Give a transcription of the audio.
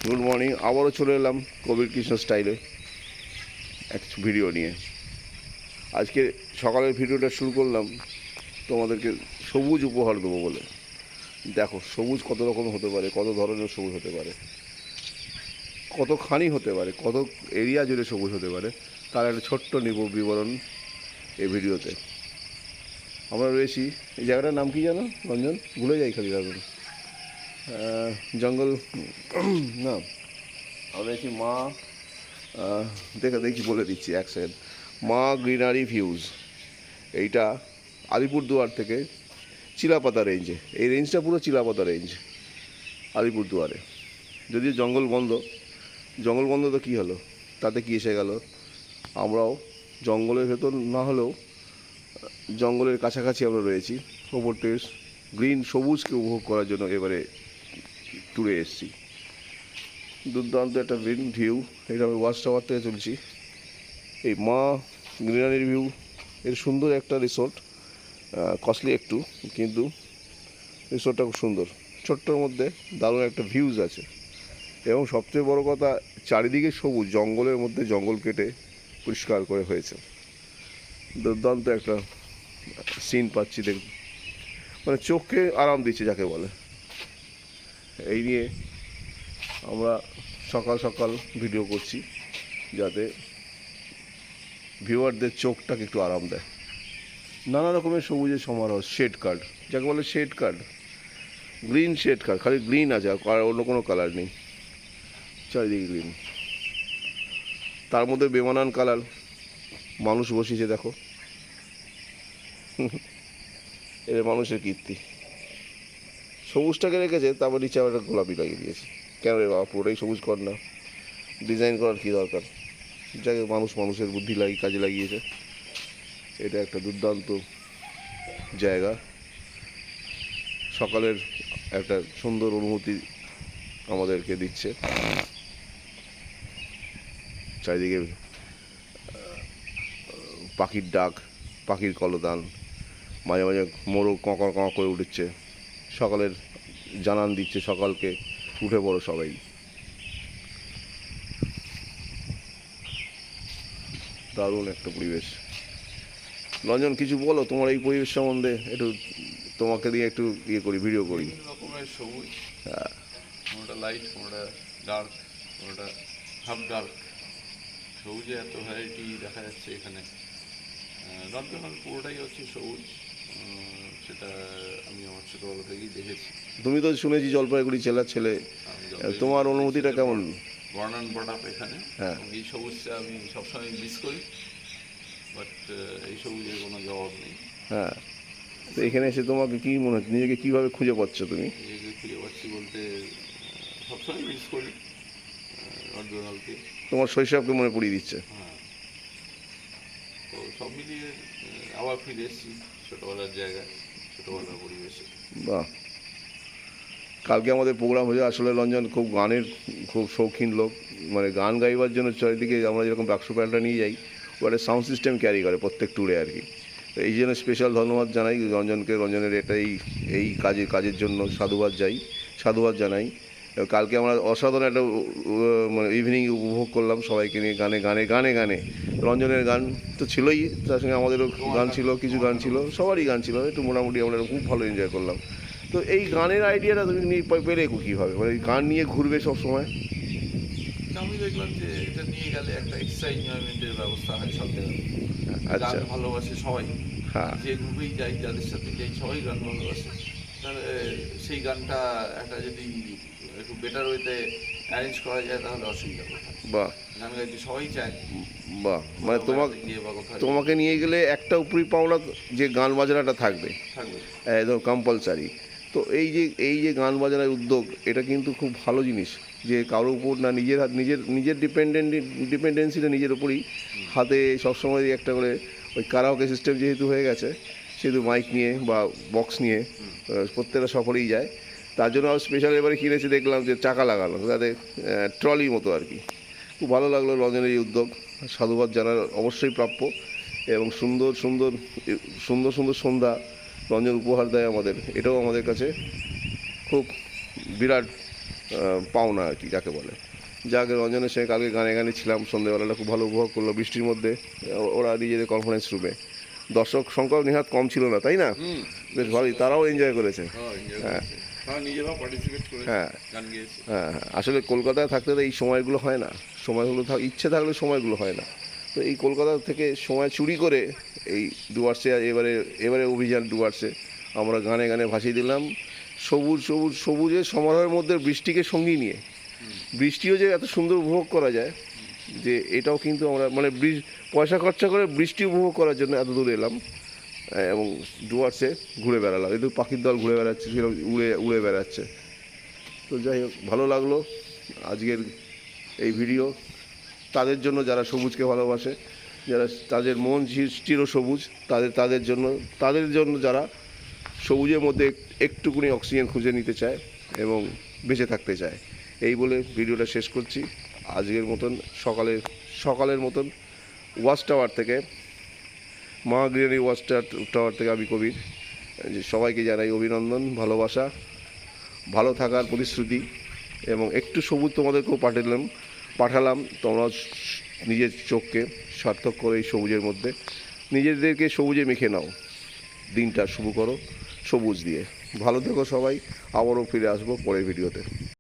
Good morning. আবারও চলে এলাম কবির কৃষ্ণ স্টাইলে এক ভিডিও নিয়ে। আজকে সকালের ভিডিওটা শুরু করলাম তোমাদেরকে সবুজ উপহার দেবো বলে। দেখো সবুজ কত রকম হতে পারে, কত ধরনের সবুজ হতে পারে, কতখানি হতে পারে, কত এরিয়া জুড়ে সবুজ হতে পারে, তার একটা ছোট্ট বিবরণ এই ভিডিওতে। আমরা রয়েছি, এই জায়গাটার নাম কি জানো রঞ্জন? ভুলে যাই খালি এখন। জঙ্গল না, আমরা রয়েছি মা, দেখি বলে দিচ্ছি এক সেকেন্ড। মা গ্রিনারি ভিউজ, এইটা আলিপুরদুয়ার থেকে চিলাপাতা রেঞ্জে। এই রেঞ্জটা পুরো চিলাপাতা রেঞ্জ আলিপুরদুয়ারে। যদিও জঙ্গল বন্ধ তো কী হলো, তাতে কী এসে গেল? আমরাও জঙ্গলের ভেতর না হলেও জঙ্গলের কাছাকাছি আমরা রয়েছি। ওপর থেকে গ্রিন সবুজকে উপভোগ করার জন্য এবারে ট্যুরে এসেছি। দুর্দান্ত একটা গ্রিন ভিউ। এটা আমি ওয়াচ টাওয়ার থেকে চলছি। এই মা গ্রিনারি ভিউ এর সুন্দর একটা রিসোর্ট, কস্টলি একটু, কিন্তু রিসোর্টটা খুব সুন্দর। ছোট্টর মধ্যে দারুণ একটা ভিউজ আছে, এবং সবচেয়ে বড় কথা চারিদিকে সবুজ, জঙ্গলের মধ্যে জঙ্গল কেটে পরিষ্কার করে হয়েছে। দুর্দান্ত একটা সিন পাচ্ছি, মানে চোখকে আরাম দিচ্ছে যাকে বলে। এই নিয়ে আমরা সকাল সকাল ভিডিও করছি যাতে ভিউয়ারদের চোখটাকে একটু আরাম দেয়। নানা রকমের সবুজের সমারোহ, শেড কার্ড যাকে বলে, shade card, green shade card, খালি গ্রিন আছে আর অন্য কোনো কালার নেই, চারিদিকে গ্রিন। তার মধ্যে বেমানান কালার মানুষ বসিয়েছে, দেখো এর মানুষের কীর্তি। সবুজটাকে রেখেছে, তারপর নিচে আবার একটা গোলাপি লাগিয়ে দিয়েছে। কেন রে বাবা, পুরোটাই সবুজ কর না, ডিজাইন করার কী দরকার? যাকে মানুষের বুদ্ধি কাজে লাগিয়েছে। এটা একটা দুর্দান্ত জায়গা, সকালের একটা সুন্দর অনুভূতি আমাদেরকে দিচ্ছে। চারিদিকে পাখির ডাক, পাখির কলতান, মাঝে মাঝে মোরগ কঁকর কঁ করে উঠছে, সকালের জানান দিচ্ছে সকালকে, উঠে পড়ো সবাই। দারুণ একটা পরিবেশ। রঞ্জন, কিছু বলো তোমার এই পরিবেশ সম্বন্ধে, একটু তোমাকে দিয়ে একটু করি, ভিডিও করি। রকমের সবুজ, হ্যাঁ, কোনোটা লাইট, কোনোটা ডার্ক, কোনোটা হাফ ডার্ক। সবুজে এত ভ্যারাইটি দেখা যাচ্ছে এখানে। রংধনু পুরোটাই হচ্ছে সবুজ। সেটা আমি আমার ছোটোবেলা থেকেই দেখেছি। তুমি তো শুনেছি জলপাইগুড়ি জেলার ছেলে, আমি তোমার অনুভূতিটা কেমন? বর্ন অ্যান্ড বট আপ এখানে। হ্যাঁ, এই সবুজটা আমি সবসময় মিস করি, বাট এই সবুজের কোনো জবাব নেই। হ্যাঁ। তো এখানে এসে তোমাকে কী মনে হচ্ছে, নিজেকে কীভাবে খুঁজে পাচ্ছ তুমি? নিজেকে খুঁজে পাচ্ছি বলতে সবসময় মিস করি রংধনুকে। তোমার শৈশবকে মনে পড়িয়ে দিচ্ছে। হ্যাঁ, তো সব মিলিয়ে আবার ফিরে এসেছি ছোটোবেলার জায়গায়, ছোটোবেলার পরিবেশে। বাহ। কালকে আমাদের প্রোগ্রাম হয়েছে। আসলে রঞ্জন খুব শৌখিন লোক, মানে গান গাইবার জন্য চারিদিকে আমরা যেরকম বাক্স প্যান্টটা নিয়ে যাই, ও একটা সাউন্ড সিস্টেম ক্যারি করে প্রত্যেক ট্যুরে আর কি। তো এই জন্য স্পেশাল ধন্যবাদ জানাই রঞ্জনকে, রঞ্জনের এই কাজের জন্য সাধুবাদ জানাই। কালকে আমরা অসাধারণ একটা মানে ইভিনিং উপভোগ করলাম সবাইকে নিয়ে, গানে। রঞ্জনের গান তো ছিলই, তার সঙ্গে আমাদেরও গান ছিল, কিছু গান ছিল, সবারই গান ছিল, একটু মোটামুটি আমরা খুব ভালো এনজয় করলাম। তো এই গানের আইডিয়াটা তুমি পেলে কীভাবে, মানে গান নিয়ে ঘুরবে সব সময়? আমি দেখলাম যে এটা নিয়ে গেলে একটা এক্সট্রা এনজয়মেন্টের ব্যবস্থা হয় সব জায়গায়। আচ্ছা। গান ভালোবাসে সবাই, হ্যাঁ, যে গ্রুপেই যাই, যাদের সাথে যাই, সবাই গান ভালোবাসে। তাহলে সেই গানটা একটা যদি একটু বেটার ওয়েতে অ্যারেঞ্জ করা যায় তাহলে অসুবিধা কোথায়? বাহ গান গাইতে সবাই চায়। বাহ। মানে তোমাকে নিয়ে গেলে একটা উপরি পাওনা, যে গান বাজনাটা থাকবে থাকবে। একদম কম্পালসারি। তো এই যে গান বাজনার উদ্যোগ, এটা কিন্তু খুব ভালো জিনিস, যে কারোর উপর না, নিজের ডিপেন্ডেন্সিটা নিজের উপরই। হাতে সবসময় একটা করে ওই কারাওকে সিস্টেম যেহেতু হয়ে গেছে, সেহেতু মাইক নিয়ে বা বক্স নিয়ে প্রত্যেকটা সফরেই যায়। তার জন্য আবার স্পেশাল এবারে কিনেছে, দেখলাম যে চাকা লাগানো, তাতে ট্রলির মতো আর কি। খুব ভালো লাগলো রঞ্জনের এই উদ্যোগ, সাধুবাদ জানার অবশ্যই প্রাপ্য। এবং সুন্দর সুন্দর সুন্দর সুন্দর সন্ধ্যা রঞ্জন উপহার দেয় আমাদের, এটাও আমাদের কাছে খুব বিরাট পাওনা আর কি যাকে বলে। যাকে রঞ্জনের সঙ্গে কালকে গানে গানে ছিলাম, সন্ধ্যেবেলাটা খুব ভালো উপভোগ করলো বৃষ্টির মধ্যে। ওরা নিজেদের কনফারেন্স রুমে, দর্শক সংখ্যাও নেহাত কম ছিল না, তাই না? হুম, বেশ ভালোই, তারাও এনজয় করেছে। enjoy হ্যাঁ করেছে। তারা নিজেরাও পার্টিসিপেট করেছে, হ্যাঁ গান গেয়েছে। হ্যাঁ হ্যাঁ, আসলে কলকাতায় থাকতে তো এই সময়গুলো হয় না, সময়গুলো ইচ্ছে থাকলে সময়গুলো হয় না। তো এই কলকাতা থেকে সময় চুরি করে এই ডুয়ার্সে এবারে এবারে অভিযান ডুয়ার্সে আমরা গানে গানে ভাসিয়ে দিলাম সবুজ সবুজ সবুজের সমারোহের মধ্যে বৃষ্টিকে সঙ্গী নিয়ে। বৃষ্টিও যে এত সুন্দর উপভোগ করা যায়, যে এটাও কিন্তু আমরা মানে পয়সা খরচা করে বৃষ্টি উপভোগ করার জন্য এত দূর এলাম এবং ডুয়ার্সে ঘুরে বেড়ালাম। এই তো পাখির দল ঘুরে বেড়াচ্ছে, সেরকম উড়ে উড়ে বেড়াচ্ছে। তো যাই হোক, ভালো লাগলো আজকের এই ভিডিও তাদের জন্য যারা সবুজকে ভালোবাসে, যারা তাদের মন চিরসবুজ, তাদের জন্য যারা সবুজের মধ্যে একটুকুনি অক্সিজেন খুঁজে নিতে চায় এবং বেঁচে থাকতে চায়। এই বলে ভিডিওটা শেষ করছি আজকের মতন। সকালের মতন ওয়াচ টাওয়ার থেকে, মা গ্রিনারি ওয়াচ টাওয়ার থেকে আমি কবির, যে সবাইকে জানাই অভিনন্দন, ভালোবাসা, ভালো থাকার প্রতিশ্রুতি এবং একটু সবুজ তোমাদেরকেও পাঠালাম। তোমরা নিজের চোখকে সার্থক করো এই সবুজের মধ্যে, নিজেদেরকে সবুজে মেখে নাও, দিনটা শুরু করো সবুজ দিয়ে। ভালো থেকো সবাই, আবারও ফিরে আসবো পরের ভিডিওতে।